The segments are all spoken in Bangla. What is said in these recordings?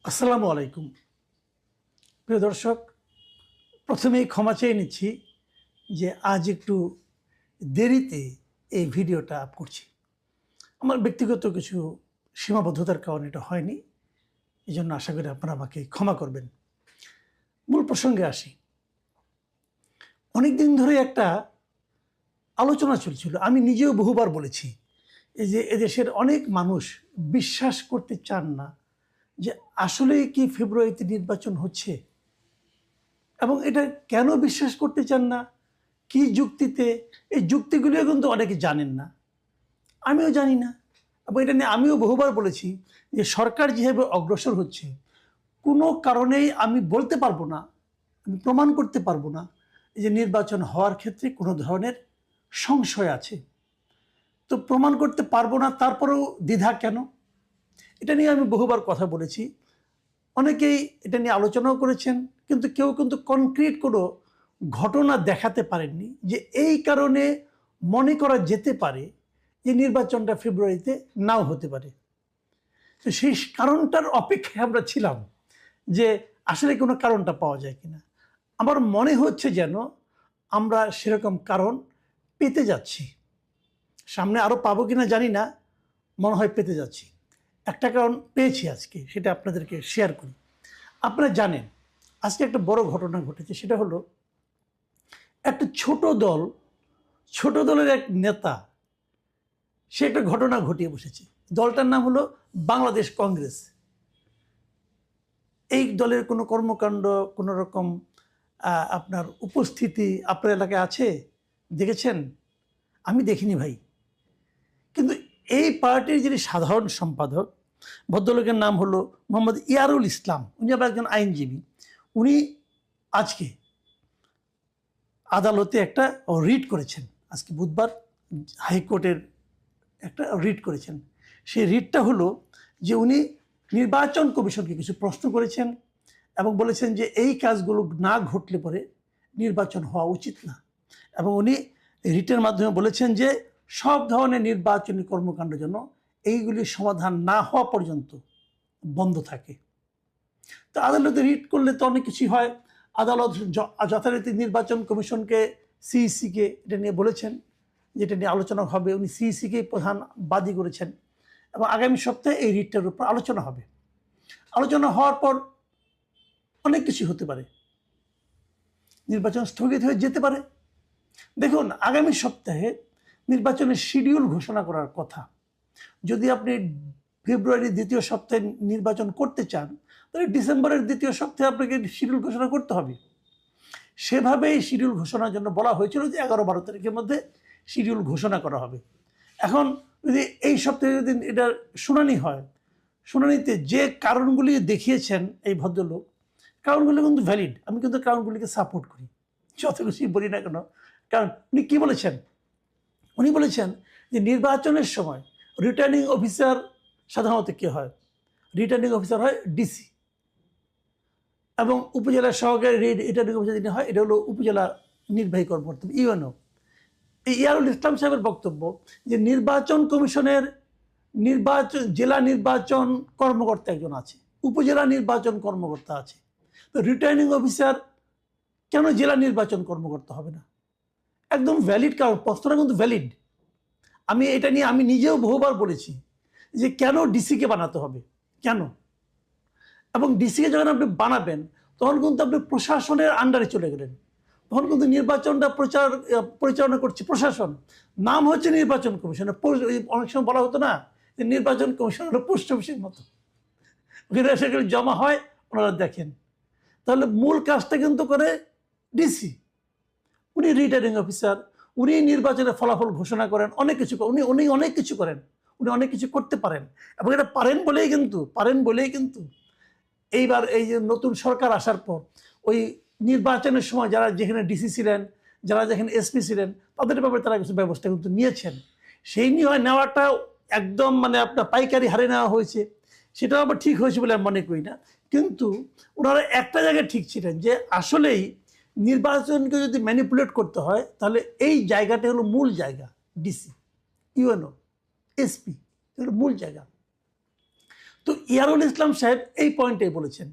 আসসালামু আলাইকুম। প্রিয় দর্শক, প্রথমেই ক্ষমা চেয়ে নিচ্ছি যে আজ একটু দেরিতে এই ভিডিওটা আপ করছি। আমার ব্যক্তিগত কিছু সীমাবদ্ধতার কারণে এটা হয়নি। এজন্য আশা করি আপনারা আমাকে ক্ষমা করবেন। মূল প্রসঙ্গে আসি। অনেক দিন ধরে একটা আলোচনা চলছিল। আমি নিজেও বহুবার বলেছি এই যে এদেশের অনেক মানুষ বিশ্বাস করতে চান না যে আসলেই কি ফেব্রুয়ারিতে নির্বাচন হচ্ছে, এবং এটা কেন বিশ্বাস করতে চান না, কি যুক্তিতে। এই যুক্তিগুলিও কিন্তু অনেকে জানেন না, আমিও জানি না। এবং এটা নিয়ে আমিও বহুবার বলেছি যে সরকার যেভাবে অগ্রসর হচ্ছে, কোনো কারণেই আমি বলতে পারবো না, আমি প্রমাণ করতে পারবো না যে নির্বাচন হওয়ার ক্ষেত্রে কোনো ধরনের সংশয় আছে। তো প্রমাণ করতে পারবো না, তারপরেও দ্বিধা কেন? এটা নিয়ে আমি বহুবার কথা বলেছি, অনেকেই এটা নিয়ে আলোচনাও করেছেন, কিন্তু কেউ কিন্তু কনক্রিট কোনো ঘটনা দেখাতে পারেননি যে এই কারণে মনে করা যেতে পারে যে নির্বাচনটা ফেব্রুয়ারিতে নাও হতে পারে। তো সেই কারণটার অপেক্ষায় আমরা ছিলাম যে আসলে কোনো কারণটা পাওয়া যায় কিনা। আমার মনে হচ্ছে যেন আমরা সেরকম কারণ পেতে যাচ্ছি। সামনে আরও পাবো কিনা জানি না, মনে হয় পেতে যাচ্ছি। একটা কারণ পেয়েছি আজকে, সেটা আপনাদেরকে শেয়ার করি। আপনারা জানেন আজকে একটা বড় ঘটনা ঘটেছে, সেটা হলো একটা ছোট দলের এক নেতা, সে একটা ঘটনা ঘটিয়ে বসেছে। দলটার নাম হলো বাংলাদেশ কংগ্রেস। এই দলের কোনো কর্মকাণ্ড, কোনো রকম আপনার উপস্থিতি আপনার এলাকায় আছে, দেখেছেন? আমি দেখিনি ভাই। কিন্তু এই পার্টির যিনি সাধারণ সম্পাদক, ভদ্রলোকের নাম হলো মোহাম্মদ ইয়ারুল ইসলাম, উনি আবার একজন আইনজীবী। উনি আজকে আদালতে একটা রিট করেছেন, আজকে বুধবার হাইকোর্টের একটা রিট করেছেন। সেই রিটটা হলো যে উনি নির্বাচন কমিশনকে কিছু প্রশ্ন করেছেন এবং বলেছেন যে এই কাজগুলো না ঘটলে পরে নির্বাচন হওয়া উচিত না। এবং উনি রিটের মাধ্যমে বলেছেন যে সব ধরনের নির্বাচনী কর্মকাণ্ড যেন এইগুলির সমাধান না হওয়া পর্যন্ত বন্ধ থাকে। তো আদালতে রিট করলে তো অনেক কিছুই হয়। আদালত যথারীতি নির্বাচন কমিশনকে, সিইসিকে এটা নিয়ে বলেছেন, যেটা নিয়ে আলোচনা হবে। উনি সিইসিকেই প্রধান বাদী করেছেন এবং আগামী সপ্তাহে এই রিটটার উপর আলোচনা হবে। আলোচনা হওয়ার পর অনেক কিছু হতে পারে, নির্বাচন স্থগিত হয়ে যেতে পারে। দেখুন, আগামী সপ্তাহে নির্বাচনের শিডিউল ঘোষণা করার কথা। যদি আপনি ফেব্রুয়ারির দ্বিতীয় সপ্তাহে নির্বাচন করতে চান, তাহলে ডিসেম্বরের দ্বিতীয় সপ্তাহে আপনাকে শিডিউল ঘোষণা করতে হবে। সেভাবেই শিডিউল ঘোষণার জন্য বলা হয়েছিল যে 11-12 তারিখের মধ্যে শিডিউল ঘোষণা করা হবে। এখন যদি এই সপ্তাহে যদি এটার শুনানি হয়, শুনানিতে যে কারণগুলি দেখিয়েছেন এই ভদ্রলোক, কারণগুলি কিন্তু ভ্যালিড। আমি কিন্তু কারণগুলিকে সাপোর্ট করি, যত কিছুই বলি না কেন। কারণ উনি কী বলেছেন? উনি বলেছেন যে নির্বাচনের সময় রিটার্নিং অফিসার সাধারণত কে হয়? রিটার্নিং অফিসার হয় ডিসি, এবং উপজেলা সহকারী রিটার্নিং অফিসার যিনি হয়, এটা হলো উপজেলা নির্বাহী কর্মকর্তা, ইউএনও। এই ইয়ারুল ইসলাম সাহেবের বক্তব্য যে নির্বাচন কমিশনের জেলা নির্বাচন কর্মকর্তা একজন আছে, উপজেলা নির্বাচন কর্মকর্তা আছে। তো রিটার্নিং অফিসার কেন জেলা নির্বাচন কর্মকর্তা হবে না? একদম ভ্যালিড কারণ, প্রশ্নটা কিন্তু ভ্যালিড। এটা নিয়ে আমি নিজেও বহুবার বলেছি যে কেন ডিসিকে বানাতে হবে, কেন? এবং ডিসিকে যখন আপনি বানাবেন, তখন কিন্তু আপনি প্রশাসনের আন্ডারে চলে গেলেন। তখন কিন্তু নির্বাচনটা পরিচালনা করছে প্রশাসন, নাম হচ্ছে নির্বাচন কমিশন। অনেক সময় বলা হতো না যে নির্বাচন কমিশন হলো পোস্ট অফিসের মতো, ওখানে সেগুলো জমা হয়, ওনারা দেখেন। তাহলে মূল কাজটা কিন্তু করে ডিসি। উনি রিটার্নিং অফিসার, উনি নির্বাচনের ফলাফল ঘোষণা করেন, অনেক কিছু উনি অনেক কিছু করেন, উনি অনেক কিছু করতে পারেন। এবং এটা পারেন বলেই কিন্তু এইবার এই যে নতুন সরকার আসার পর ওই নির্বাচনের সময় যারা যেখানে ডিসি ছিলেন, যারা যেখানে এসপি ছিলেন, তাদের ব্যাপারে তারা কিছু ব্যবস্থা কিন্তু নিয়েছেন। সেই নিয়ে নেওয়াটা একদম আপনার পাইকারি হারে নেওয়া হয়েছে, সেটাও আবার ঠিক হয়েছে বলে আমি মনে করি না। কিন্তু ওনারা একটা জায়গায় ঠিক ছিলেন যে আসলেই নির্বাচনকে যদি ম্যানিপুলেট করতে হয়, তাহলে এই জায়গাটা হলো মূল জায়গা। ডিসি, ইউএনও, এসপি হলো মূল জায়গা। তো তো ইয়ারুল ইসলাম সাহেব এই পয়েন্টটাই বলেছেন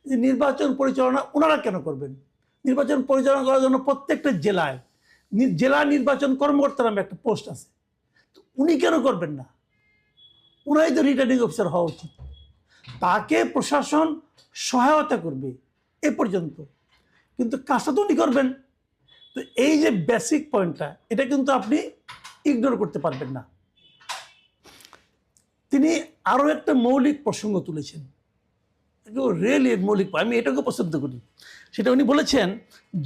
যে নির্বাচন পরিচালনা ওনারা কেন করবেন? নির্বাচন পরিচালনা করার জন্য প্রত্যেকটা জেলায় জেলা নির্বাচন কর্মকর্তা নামে একটা পোস্ট আছে, তো উনি কেন করবেন না? উনাই তো রিটার্নিং অফিসার হওয়া উচিত, তাকে প্রশাসন সহায়তা করবে এ পর্যন্ত, কিন্তু কাজটা তো উনি করবেন। তো এই যে বেসিক পয়েন্টটা, এটা কিন্তু আপনি ইগনোর করতে পারবেন না। তিনি আরও একটা মৌলিক প্রসঙ্গ তুলেছেন, রিয়েলি মৌলিক, আমি এটাকে পছন্দ করি। সেটা উনি বলেছেন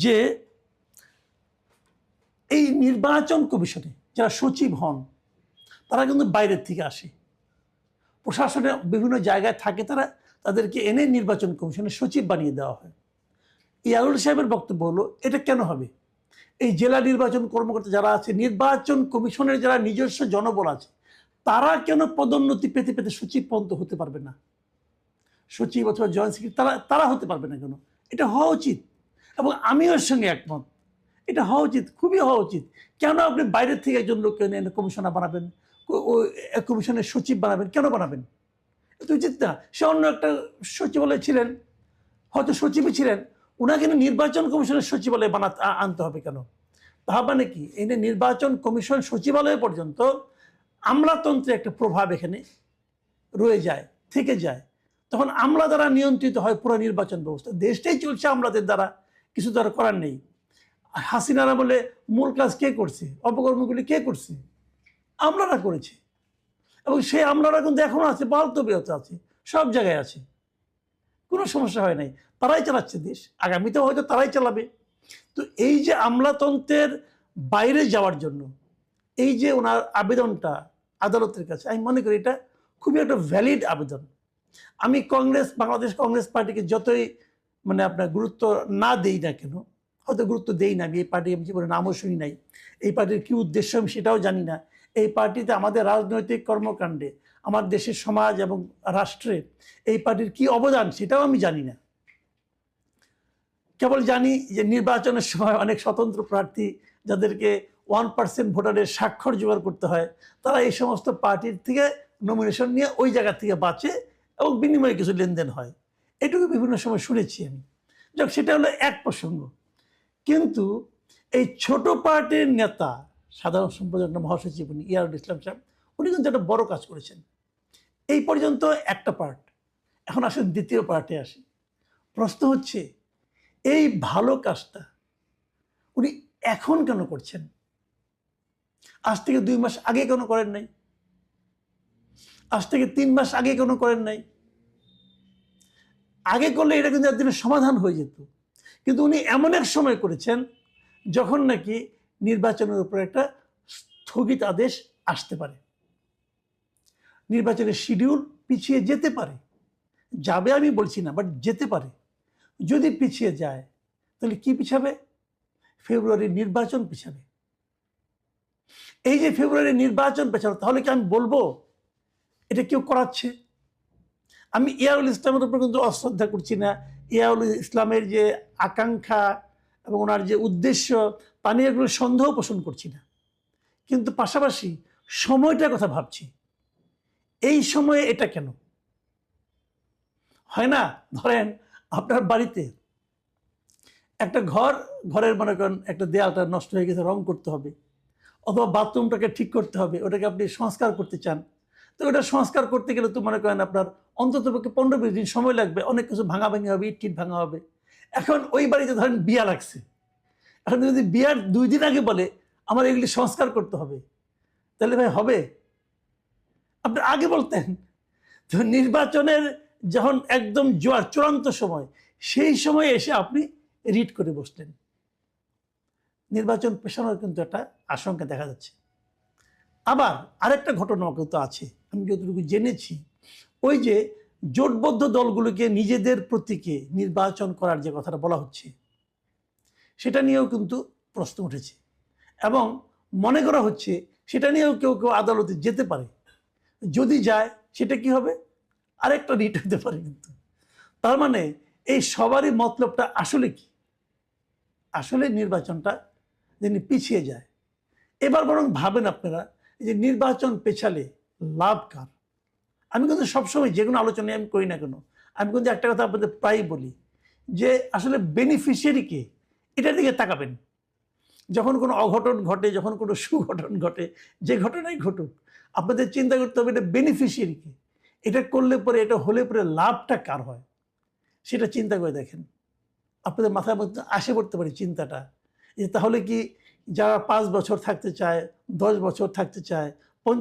যে এই নির্বাচন কমিশনে যারা সচিব হন তারা কিন্তু বাইরের থেকে আসে, প্রশাসনের বিভিন্ন জায়গায় থাকে, তাদেরকে এনে নির্বাচন কমিশনের সচিব বানিয়ে দেওয়া হয়। ইয়ারুল সাহেবের বক্তব্য হলো এটা কেন হবে? এই জেলা নির্বাচন কর্মকর্তা যারা আছে, নির্বাচন কমিশনের যারা নিজস্ব জনবল আছে, তারা কেন পদোন্নতি পেতে পেতে সচিব পর্যন্ত হতে পারবে না? সচিব অথবা জয়েন্ট সেক্রেটারি তারা হতে পারবে না কেন? এটা হওয়া উচিত, এবং আমিও এর সঙ্গে একমত, এটা হওয়া উচিত, খুবই হওয়া উচিত। কেন আপনি বাইরের থেকে একজন লোককে এনে কমিশনার বানাবেন, কমিশনের সচিব বানাবেন? কেন বানাবেন? এটা উচিত না। সে অন্য একটা সচিবালয় ছিলেন, হয়তো সচিবই ছিলেন, ওনাকে নির্বাচন কমিশনের সচিবালয়ে আনতে হবে কেন? তার মানে কি, এই নির্বাচন কমিশন সচিবালয় পর্যন্ত আমলাতন্ত্রের একটা প্রভাব এখানে রয়ে যায়, থেকে যায়। তখন আমলা দ্বারা নিয়ন্ত্রিত হয় পুরো নির্বাচন ব্যবস্থা, দেশটাই চলছে আমলাদের দ্বারা, কিছু দ্বারা করার নেই। হাসিনারা বলে মূল কাজ কে করছে, অপকর্মগুলি কে করছে? আমলারা করেছে, এবং সেই আমলারা কিন্তু এখনো আছে, বাস্তবিয়ত আছে, সব জায়গায় আছে, কোনো সমস্যা হয় নাই, তারাই চালাচ্ছে দেশ, আগামীতেও হয়তো তারাই চালাবে। তো এই যে আমলাতন্ত্রের বাইরে যাওয়ার জন্য এই যে ওনার আবেদনটা আদালতের কাছে, আমি মনে করি এটা খুবই একটা ভ্যালিড আবেদন। আমি বাংলাদেশ কংগ্রেস পার্টিকে যতই আপনার গুরুত্ব না দেই না কেন, হয়তো গুরুত্ব দেই না, আমি এই পার্টি আমি জীবনে নামও শুনি নাই, এই পার্টির কী উদ্দেশ্য আমি সেটাও জানি না, এই পার্টিতে আমাদের রাজনৈতিক কর্মকাণ্ডে, আমার দেশের সমাজ এবং রাষ্ট্রে এই পার্টির কী অবদান সেটাও আমি জানি না। কেবল জানি যে নির্বাচনের সময় অনেক স্বতন্ত্র প্রার্থী, যাদেরকে 1% ভোটারের স্বাক্ষর জোগাড় করতে হয়, তারা এই সমস্ত পার্টির থেকে নমিনেশন নিয়ে ওই জায়গা থেকে বাঁচে, এবং বিনিময়ে কিছু লেনদেন হয়, এটুকু বিভিন্ন সময় শুনেছি আমি। যাক, সেটা হলো এক প্রসঙ্গ। কিন্তু এই ছোট পার্টির নেতা, সাধারণ সম্পাদক মহাসচিব উনি ইয়ারুল ইসলাম সাহেব, উনি কিন্তু একটা বড় কাজ করেছেন। এই পর্যন্ত একটা পার্ট, এখন আসেন দ্বিতীয় পার্টে আসি। প্রশ্ন হচ্ছে, এই ভালো কাজটা উনি এখন কেন করছেন? আজ থেকে 2 মাস আগে কেন করেন নাই? আজ থেকে 3 মাস আগে কেন করেন নাই? আগে করলে এটা কিন্তু একদিনের সমাধান হয়ে যেত, কিন্তু উনি এমন এক সময় করেছেন যখন নাকি নির্বাচনের উপর একটা স্থগিত আদেশ আসতে পারে, নির্বাচনের শিডিউল পিছিয়ে যেতে পারে, যাবে আমি বলছি না, বাট যেতে পারে। যদি পিছিয়ে যায় তাহলে কি পিছাবে? ফেব্রুয়ারির নির্বাচন পিছাবে। এই যে ফেব্রুয়ারির নির্বাচন পেছানো, তাহলে কি আমি বলবো এটা কেউ করাচ্ছে? আমি ইয়ারুল ইসলামের উপর কিন্তু অশ্রদ্ধা করছি না, ইয়ারুল ইসলামের যে আকাঙ্ক্ষা এবং ওনার যে উদ্দেশ্য তা নিয়ে এগুলো সন্দেহ পোষণ করছি না, কিন্তু পাশাপাশি সময়টার কথা ভাবছি। এই সময়ে এটা কেন হয় না? ধরেন আপনার বাড়িতে একটা ঘরের মনে করেন একটা দেয়ালটা নষ্ট হয়ে গেছে, রং করতে হবে, অথবা বাথরুমটাকে ঠিক করতে হবে, ওটাকে আপনি সংস্কার করতে চান, তো ওটা সংস্কার করতে গেলে তো মনে করেন আপনার অন্ততপক্ষে 15-20 দিন সময় লাগবে, অনেক কিছু ভাঙাভাঙি হবে, ইট ভাঙা হবে। এখন ওই বাড়িতে ধরেন বিয়া লাগছে, এখন যদি বিয়ার 2 দিন আগে বলে আমার এগুলি সংস্কার করতে হবে, তাহলে ভাই হবে? আপনি আগে বলতেন। তো নির্বাচনের যখন একদম চূড়ান্ত সময়, সেই সময়ে এসে আপনি রিট করে বসলেন, নির্বাচন পেছানোর কিন্তু একটা আশঙ্কা দেখা যাচ্ছে। আবার আরেকটা ঘটনাও কিন্তু আছে, আমি যতটুকু জেনেছি, ওই যে জোটবদ্ধ দলগুলোকে নিজেদের প্রতীকে নির্বাচন করার যে কথাটা বলা হচ্ছে, সেটা নিয়েও কিন্তু প্রশ্ন উঠেছে, এবং মনে করা হচ্ছে সেটা নিয়েও কেউ কেউ আদালতে যেতে পারে। যদি যায় সেটা কি হবে? আরেকটা রিট হতে পারে। কিন্তু তার মানে এই সবারই মতলবটা আসলে কি? আসলে নির্বাচনটা যেন পিছিয়ে যায়। এবার বরং ভাবেন আপনারা, যে নির্বাচন পেছালে লাভ কার? আমি কিন্তু সবসময় যে কোনো আলোচনায় আমি করি না কেন, আমি কিন্তু একটা কথা আপনাদের প্রায়ই বলি যে আসলে বেনিফিশিয়ারিকে এটার দিকে তাকাবেন। যখন কোনো অঘটন ঘটে, যখন কোনো সুঘটন ঘটে, যে ঘটনাই ঘটুক, আপনাদের চিন্তা করতে হবে এটা বেনিফিশিয়ারিকে। এটা করলে পরে, এটা হলে পরে লাভটা কার হয় সেটা চিন্তা করে দেখেন। আপনাদের মাথার মধ্যে আসে পড়তে পারে চিন্তাটা যে তাহলে কি যারা 5 বছর থাকতে চায়, 10 বছর থাকতে চায়, 50